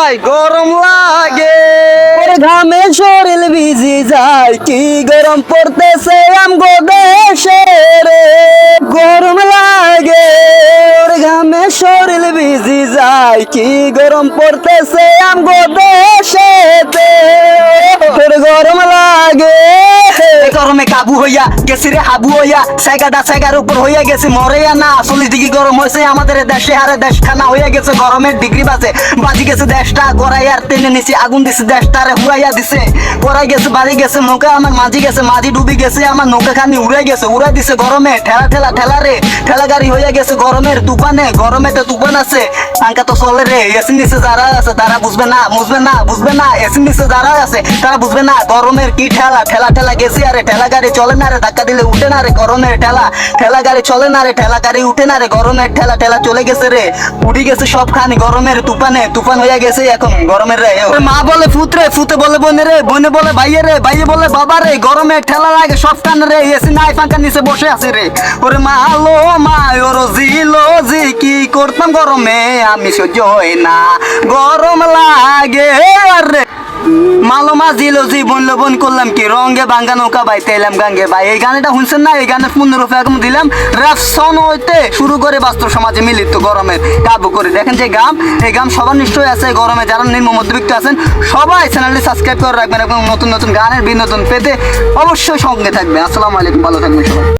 যায় গরম লাগে, ঘামে শরীর ভিজি যায়, কি গরম পড়তেছে আমগো দেশে রে। গরম লাগে ওর ঘামে শরীর ভিজি যায়, কি গরম পড়তেছে আমগো দেশে তোর গরম লাগে। গরমে কাবু হইয়া গেছি রে হাবু হইয়া, সেগাটা সেগার উপর হইয়া গেছে মরেয়া না। 40 ডিগ্রি গরম হয়েছে আমাদের দেশে, আরে দেশ খানা হইয়া গেছে গরমের ডিগ্রি বাজে। বাজি গেছে দেশটা গড়াইয়ার টেনে নিচে আগুন দিছে দেশটা রে হুড়াইয়া দিছে। গড়াই গেছে বাড়ি গেছে নৌকা আমার মাঝি গেছে, মাঝি ডুবি গেছে আমার নৌকা খানি উড়ে গেছে। উড়াই দিছে গরমে ঠেলা ঠেলা ঠেলা রে, ঠেলা গাড়ি হইয়া গেছে গরমের তুফানে। গরমে তো তুফান আছে আঙ্কা তো চলে রে। এসিন নিচে যারা আছে তারা বুঝবে না, বুঝবে না, বুঝবে না। এসিন নিচে যারা আছে তারা বুঝবে না গরমের কি ঠেলা। ঠেলা ঠেলা গেছে আরে ঠেলা গাড়ি চলে না রে, ধাক্কা দিলে উঠে না রে গরমের ঠেলা। ঠেলা গাড়ি চলে না রে, ঠেলা গাড়ি উঠে না রে গরমের ঠেলা। ঠেলা চলে গেছে রে, উঠে গেছে সব খানি গরমের তুফানে। তুফান হইয়া গেছে এখন গরমের রে। মা বলে ফুত রে, ফুতে বলে বোনে রে, বোনে বলে ভাইয়ে রে, ভাইয়ে বলে বাবা রে। গরমের ঠেলা লাগে সব কান রে, এসি নাই ফাঁকার নিচে বসে আছে রে। ওরে মা লো মা ওর জিলো জি, কি করতাম গরমে আমি সহ্য হয় না, গরম লাগে রে। মালো মা জিলো জি বন লবন করলাম কি রঙে বাঙ্গা নৌকা বাইতে এলাম গাঙ্গে ভাই। এই গানটা শুনছেন না? এই গানের পূর্ণরূপে এখন দিলাম রাফ সন হইতে শুরু করে বাস্তব সমাজে মিলিত গরমের কাবু করে। দেখেন যে গাম, এই গাম সবার নিশ্চয়ই আছে গরমে যারা নিম্ন মধ্যবিত্ত আছেন সবাই চ্যানেলটি সাবস্ক্রাইব করে রাখবেন এবং নতুন নতুন গানের বিনোদন পেতে অবশ্যই সঙ্গে থাকবেন। আসসালামু আলাইকুম, ভালো থাকবেন সবাই।